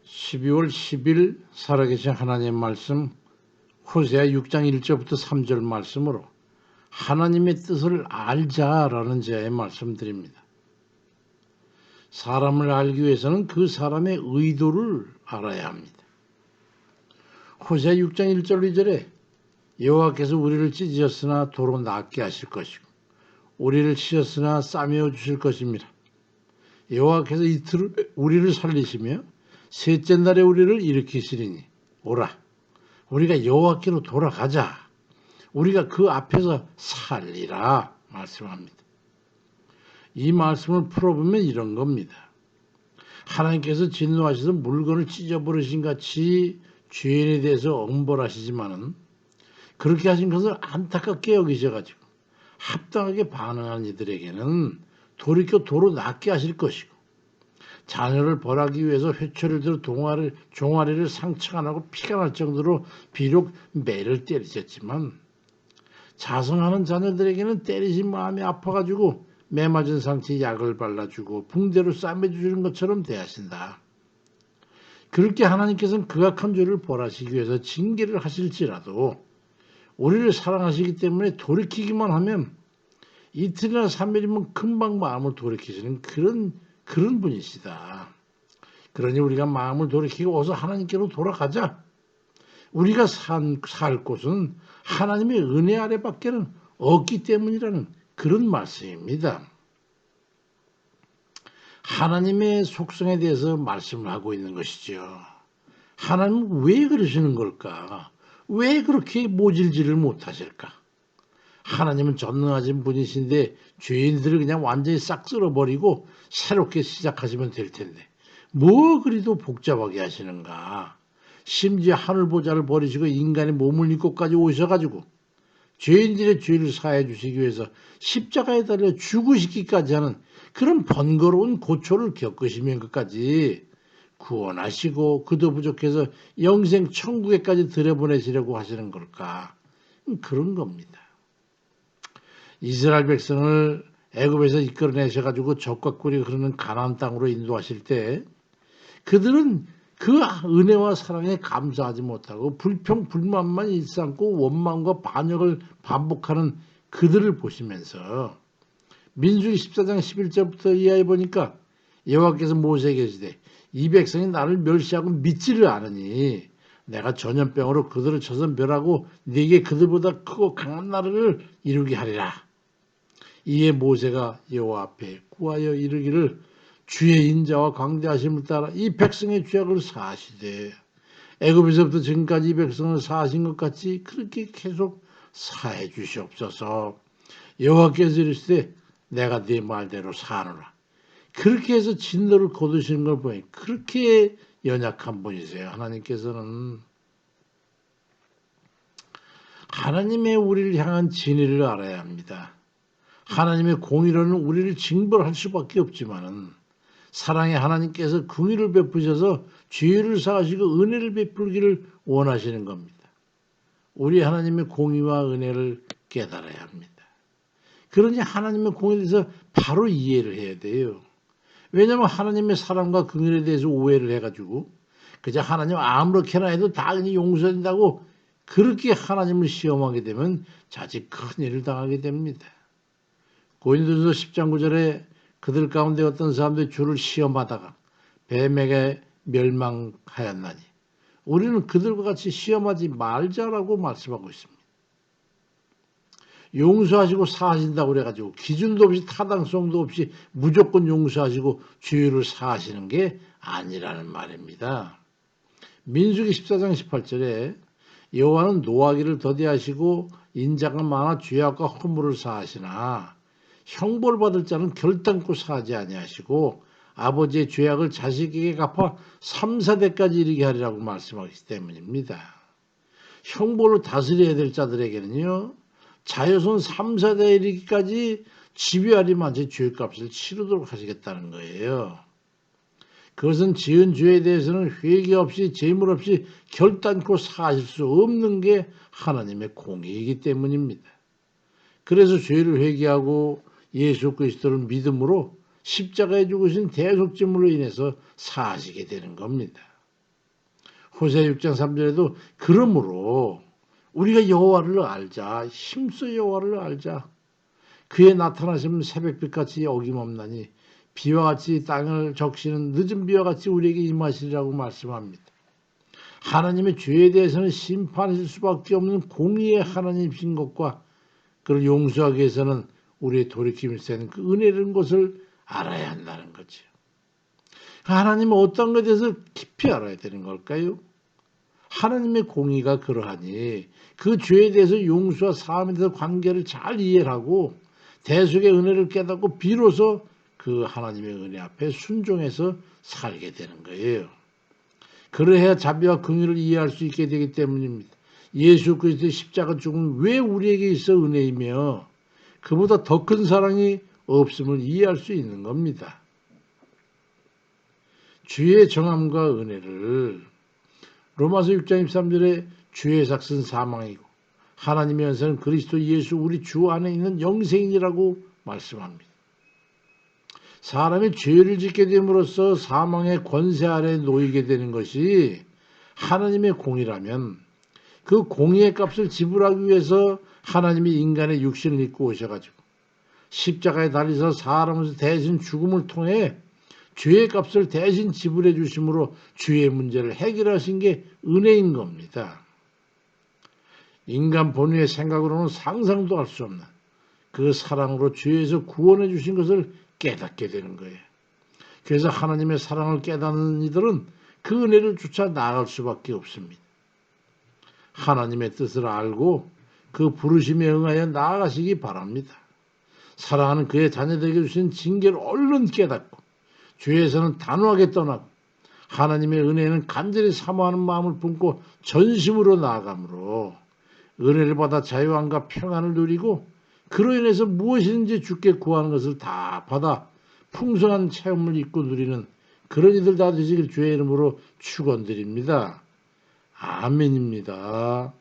12월 10일 살아계신 하나님의 말씀 호세아 6장 1절부터 3절 말씀으로 하나님의 뜻을 알자라는 제의 말씀드립니다. 사람을 알기 위해서는 그 사람의 의도를 알아야 합니다. 호세아 6장 1절 2절에 여호와께서 우리를 찢으셨으나 도로 낫게 하실 것이고 우리를 치셨으나 싸매어 주실 것입니다. 여호와께서 이틀 우리를 살리시며 셋째 날에 우리를 일으키시리니 오라 우리가 여호와께로 돌아가자 우리가 그 앞에서 살리라 말씀합니다. 이 말씀을 풀어보면 이런 겁니다. 하나님께서 진노하셔서 물건을 찢어버리신 같이 죄인에 대해서 엄벌하시지만은 그렇게 하신 것을 안타깝게 여기셔가지고 합당하게 반응한 이들에게는 돌이켜 도로 낫게 하실 것이고 자녀를 벌하기 위해서 회초리를 들어 종아리를 상처가 나고 피가 날 정도로 비록 매를 때리셨지만 자성하는 자녀들에게는 때리신 마음이 아파가지고 매 맞은 상처에 약을 발라주고 붕대로 싸매주는 것처럼 대하신다. 그렇게 하나님께서는 극악한 죄를 벌하시기 위해서 징계를 하실지라도 우리를 사랑하시기 때문에 돌이키기만 하면 이틀이나 3일이면 금방 마음을 돌이키시는 그런 분이시다. 그러니 우리가 마음을 돌이키고 어서 하나님께로 돌아가자. 우리가 살 곳은 하나님의 은혜 아래밖에는 없기 때문이라는 그런 말씀입니다. 하나님의 속성에 대해서 말씀을 하고 있는 것이죠. 하나님은 왜 그러시는 걸까? 왜 그렇게 모질지를 못하실까? 하나님은 전능하신 분이신데 죄인들을 그냥 완전히 싹 쓸어버리고 새롭게 시작하시면 될 텐데 뭐 그리도 복잡하게 하시는가? 심지어 하늘 보좌를 버리시고 인간의 몸을 입고까지 오셔가지고 죄인들의 죄를 사해 주시기 위해서 십자가에 달려 죽으시기까지 하는 그런 번거로운 고초를 겪으시면 끝까지 구원하시고 그도 부족해서 영생 천국에까지 들여보내시려고 하시는 걸까? 그런 겁니다. 이스라엘 백성을 애굽에서 이끌어내셔가지고 적과 꿀이 흐르는 가나안 땅으로 인도하실 때 그들은 그 은혜와 사랑에 감사하지 못하고 불평 불만만 일삼고 원망과 반역을 반복하는 그들을 보시면서 민수기 14장 11절부터 이하에 보니까 여호와께서 모세에게 이르시되 이 백성이 나를 멸시하고 믿지를 않으니 내가 전염병으로 그들을 쳐서 멸하고 네게 그들보다 크고 강한 나라를 이루게 하리라. 이에 모세가 여호와 앞에 구하여 이르기를 주의 인자와 광대하심을 따라 이 백성의 죄악을 사하시되 애굽에서부터 지금까지 이 백성을 사하신 것 같이 그렇게 계속 사해 주시옵소서. 여호와께서 이르시되 내가 네 말대로 사노라. 그렇게 해서 진노를 거두시는 걸 보니 그렇게 연약한 분이세요. 하나님께서는 하나님의 우리를 향한 진리를 알아야 합니다. 하나님의 공의로는 우리를 징벌할 수밖에 없지만은 사랑의 하나님께서 긍휼을 베푸셔서 죄를 사하시고 은혜를 베풀기를 원하시는 겁니다. 우리 하나님의 공의와 은혜를 깨달아야 합니다. 그러니 하나님의 공의에 대해서 바로 이해를 해야 돼요. 왜냐하면 하나님의 사랑과 긍휼에 대해서 오해를 해가지고 그저 하나님 아무렇게나 해도 다 그냥 용서된다고 그렇게 하나님을 시험하게 되면 자칫 큰일을 당하게 됩니다. 고린도전서 10장 9절에 그들 가운데 어떤 사람들이 주를 시험하다가 뱀에게 멸망하였나니 우리는 그들과 같이 시험하지 말자라고 말씀하고 있습니다. 용서하시고 사하신다고 그래가지고 기준도 없이 타당성도 없이 무조건 용서하시고 죄를 사하시는 게 아니라는 말입니다. 민수기 14장 18절에 여호와는 노하기를 더디하시고 인자가 많아 죄악과 허물을 사하시나 형벌 받을 자는 결단코 사하지 아니하시고 아버지의 죄악을 자식에게 갚아 3, 4대까지 이르게 하리라고 말씀하기 때문입니다. 형벌로 다스려야 될 자들에게는요. 자여손 3, 4대 이르기까지 집요하리만치 죄값을 치르도록 하시겠다는 거예요. 그것은 지은 죄에 대해서는 회개 없이 재물 없이 결단코 사하실 수 없는 게 하나님의 공의이기 때문입니다. 그래서 죄를 회개하고 예수 그리스도를 믿음으로 십자가에 죽으신 대속제물로 인해서 사하시게 되는 겁니다. 호세 6장 3절에도 그러므로 우리가 여호와를 알자. 힘써 여호와를 알자. 그의 나타나시면 새벽빛같이 어김없나니 비와 같이 땅을 적시는 늦은 비와 같이 우리에게 임하시리라고 말씀합니다. 하나님의 죄에 대해서는 심판하실 수밖에 없는 공의의 하나님이신 것과 그를 용서하기 위해서는 우리의 돌이킴을 세는 그 은혜라는 것을 알아야 한다는 거죠. 하나님은 어떤 것에 대해서 깊이 알아야 되는 걸까요? 하나님의 공의가 그러하니 그 죄에 대해서 용서와 사함에 대해서 관계를 잘 이해하고 대속의 은혜를 깨닫고 비로소 그 하나님의 은혜 앞에 순종해서 살게 되는 거예요. 그래야 자비와 긍휼을 이해할 수 있게 되기 때문입니다. 예수 그리스도의 십자가 죽음은 왜 우리에게 있어 은혜이며 그보다 더 큰 사랑이 없음을 이해할 수 있는 겁니다. 주의 정함과 은혜를 로마서 6장 23절에 주의 삭은 사망이고 하나님의 연세는 그리스도 예수 우리 주 안에 있는 영생이라고 말씀합니다. 사람이 죄를 짓게 됨으로써 사망의 권세 아래에 놓이게 되는 것이 하나님의 공의라면 그 공의의 값을 지불하기 위해서 하나님이 인간의 육신을 입고 오셔가지고 십자가에 달리서 사람으로서 대신 죽음을 통해 죄의 값을 대신 지불해 주심으로 죄의 문제를 해결하신 게 은혜인 겁니다. 인간 본위의 생각으로는 상상도 할 수 없는 그 사랑으로 죄에서 구원해 주신 것을 깨닫게 되는 거예요. 그래서 하나님의 사랑을 깨닫는 이들은 그 은혜를 쫓아 나아갈 수밖에 없습니다. 하나님의 뜻을 알고 그 부르심에 응하여 나아가시기 바랍니다. 사랑하는 그의 자녀들에게 주신 징계를 얼른 깨닫고 죄에서는 단호하게 떠나고 하나님의 은혜는 간절히 사모하는 마음을 품고 전심으로 나아가므로 은혜를 받아 자유함과 평안을 누리고 그로 인해서 무엇이든지 주께 구하는 것을 다 받아 풍성한 체험을 잊고 누리는 그런 이들 다 되시길 주의 이름으로 축원드립니다. 아멘입니다.